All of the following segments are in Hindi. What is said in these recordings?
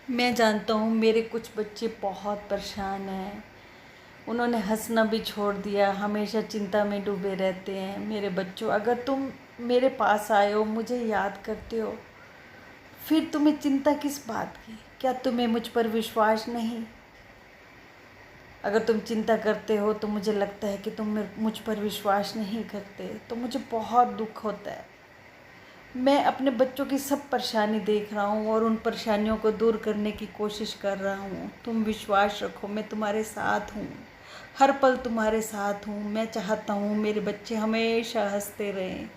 मैं जानता हूँ मेरे कुछ बच्चे बहुत परेशान हैं। उन्होंने हंसना भी छोड़ दिया, हमेशा चिंता में डूबे रहते हैं। मेरे बच्चों, अगर तुम मेरे पास आए हो, मुझे याद करते हो, फिर तुम्हें चिंता किस बात की? क्या तुम्हें मुझ पर विश्वास नहीं? अगर तुम चिंता करते हो तो मुझे लगता है कि तुम मुझ पर विश्वास नहीं करते, तो मुझे बहुत दुख होता है। मैं अपने बच्चों की सब परेशानी देख रहा हूँ और उन परेशानियों को दूर करने की कोशिश कर रहा हूँ। तुम विश्वास रखो, मैं तुम्हारे साथ हूँ, हर पल तुम्हारे साथ हूँ। मैं चाहता हूँ मेरे बच्चे हमेशा हंसते रहें,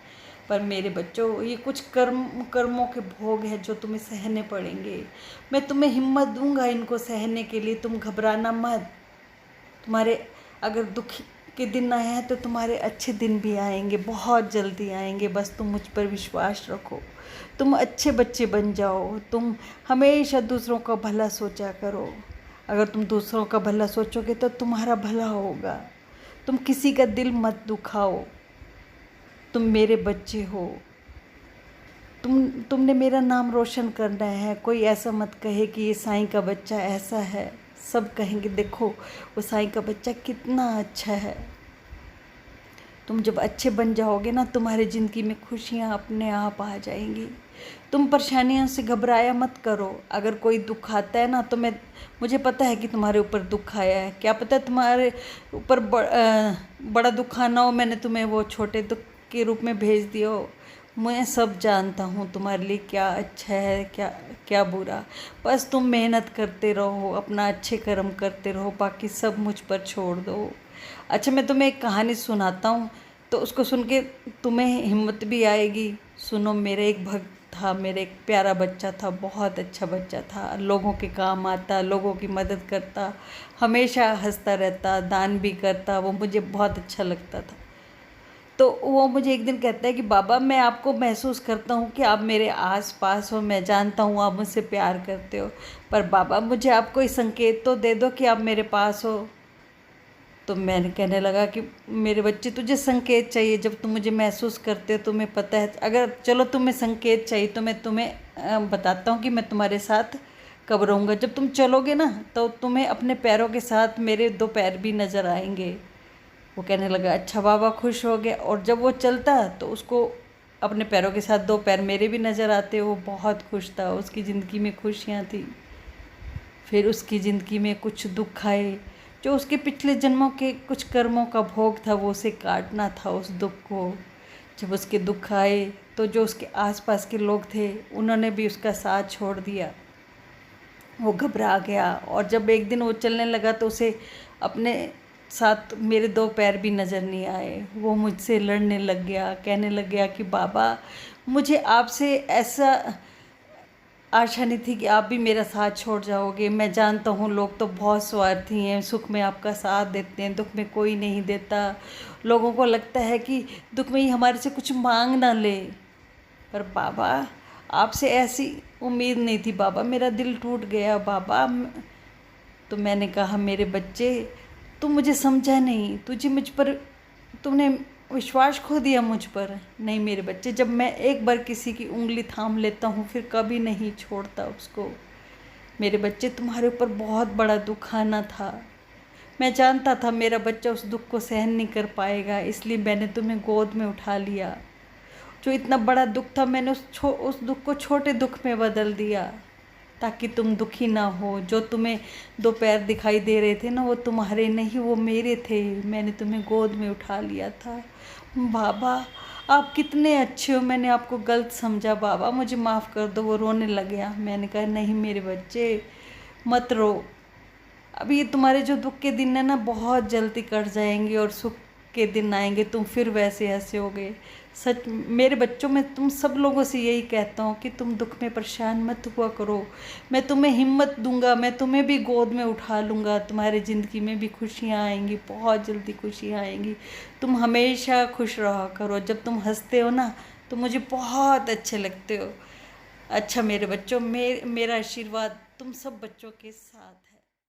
पर मेरे बच्चों, ये कुछ कर्मों के भोग हैं जो तुम्हें सहने पड़ेंगे। मैं तुम्हें हिम्मत दूंगा इनको सहने के लिए, तुम घबराना मत। तुम्हारे अगर दुख के दिन आए हैं तो तुम्हारे अच्छे दिन भी आएंगे, बहुत जल्दी आएंगे। बस तुम मुझ पर विश्वास रखो, तुम अच्छे बच्चे बन जाओ। तुम हमेशा दूसरों का भला सोचा करो। अगर तुम दूसरों का भला सोचोगे तो तुम्हारा भला होगा। तुम किसी का दिल मत दुखाओ। तुम मेरे बच्चे हो, तुमने मेरा नाम रोशन करना है। कोई ऐसा मत कहे कि ये साईं का बच्चा ऐसा है। सब कहेंगे देखो वो साईं का बच्चा कितना अच्छा है। तुम जब अच्छे बन जाओगे ना, तुम्हारी ज़िंदगी में खुशियाँ अपने आप आ जाएंगी। तुम परेशानियों से घबराया मत करो। अगर कोई दुख आता है ना, तो मुझे पता है कि तुम्हारे ऊपर दुख आया है। क्या पता तुम्हारे ऊपर बड़ा दुख आना हो, मैंने तुम्हें वो छोटे दुख के रूप में भेज दिया हो। मैं सब जानता हूँ तुम्हारे लिए क्या अच्छा है, क्या क्या बुरा। बस तुम मेहनत करते रहो, अपना अच्छे कर्म करते रहो, बाकी सब मुझ पर छोड़ दो। अच्छा, मैं तुम्हें एक कहानी सुनाता हूँ, तो उसको सुन के तुम्हें हिम्मत भी आएगी। सुनो, मेरे एक भक्त था, मेरे एक प्यारा बच्चा था, बहुत अच्छा बच्चा था, लोगों के काम आता, लोगों की मदद करता, हमेशा हंसता रहता, दान भी करता। वो मुझे बहुत अच्छा लगता था। तो वो मुझे एक दिन कहता है कि बाबा, मैं आपको महसूस करता हूँ कि आप मेरे आस पास हो, मैं जानता हूँ आप मुझसे प्यार करते हो, पर बाबा मुझे आप कोई संकेत तो दे दो कि आप मेरे पास हो। तो मैंने कहने लगा कि मेरे बच्चे, तुझे संकेत चाहिए? जब तुम मुझे महसूस करते हो, तुम्हें पता है। अगर चलो तुम्हें संकेत चाहिए तो मैं तुम्हें बताता हूँ कि मैं तुम्हारे साथ कब रहूँगा। जब तुम चलोगे ना, तो तुम्हें अपने पैरों के साथ मेरे दो पैर भी नज़र आएंगे। वो कहने लगा अच्छा बाबा, खुश हो गया। और जब वो चलता तो उसको अपने पैरों के साथ दो पैर मेरे भी नज़र आते। वो बहुत खुश था, उसकी ज़िंदगी में खुशियाँ थी। फिर उसकी ज़िंदगी में कुछ दुख आए, जो उसके पिछले जन्मों के कुछ कर्मों का भोग था, वो उसे काटना था उस दुख को। जब उसके दुख आए तो जो उसके आसपास के लोग थे, उन्होंने भी उसका साथ छोड़ दिया। वो घबरा गया, और जब एक दिन वो चलने लगा तो उसे अपने साथ मेरे दो पैर भी नज़र नहीं आए। वो मुझसे लड़ने लग गया, कहने लग गया कि बाबा, मुझे आपसे ऐसा आशा नहीं थी कि आप भी मेरा साथ छोड़ जाओगे। मैं जानता हूँ लोग तो बहुत स्वार्थी हैं, सुख में आपका साथ देते हैं, दुख में कोई नहीं देता। लोगों को लगता है कि दुख में ही हमारे से कुछ मांग ना ले, पर बाबा आपसे ऐसी उम्मीद नहीं थी बाबा, मेरा दिल टूट गया बाबा। तो मैंने कहा मेरे बच्चे, तू मुझे समझा नहीं, तुमने विश्वास खो दिया मुझ पर। नहीं मेरे बच्चे, जब मैं एक बार किसी की उंगली थाम लेता हूँ, फिर कभी नहीं छोड़ता उसको। मेरे बच्चे, तुम्हारे ऊपर बहुत बड़ा दुख आना था। मैं जानता था मेरा बच्चा उस दुख को सहन नहीं कर पाएगा, इसलिए मैंने तुम्हें गोद में उठा लिया। जो इतना बड़ा दुख था, मैंने उस दुख को छोटे दुख में बदल दिया, ताकि तुम दुखी ना हो। जो तुम्हें दो पैर दिखाई दे रहे थे ना, वो तुम्हारे नहीं, वो मेरे थे। मैंने तुम्हें गोद में उठा लिया था। बाबा आप कितने अच्छे हो, मैंने आपको गलत समझा बाबा, मुझे माफ़ कर दो। वो रोने लग गया। मैंने कहा नहीं मेरे बच्चे, मत रो। अभी ये तुम्हारे जो दुख के दिन है ना, बहुत जल्दी कट जाएंगे और सुख के दिन आएंगे, तुम फिर वैसे हंसोगे। सच मेरे बच्चों, मैं तुम सब लोगों से यही कहता हूँ कि तुम दुख में परेशान मत हुआ करो। मैं तुम्हें हिम्मत दूंगा, मैं तुम्हें भी गोद में उठा लूँगा। तुम्हारी ज़िंदगी में भी खुशियाँ आएंगी, बहुत जल्दी खुशियाँ आएंगी। तुम हमेशा खुश रहा करो। जब तुम हंसते हो ना, तो मुझे बहुत अच्छे लगते हो। अच्छा मेरे बच्चों, मेरा आशीर्वाद तुम सब बच्चों के साथ है।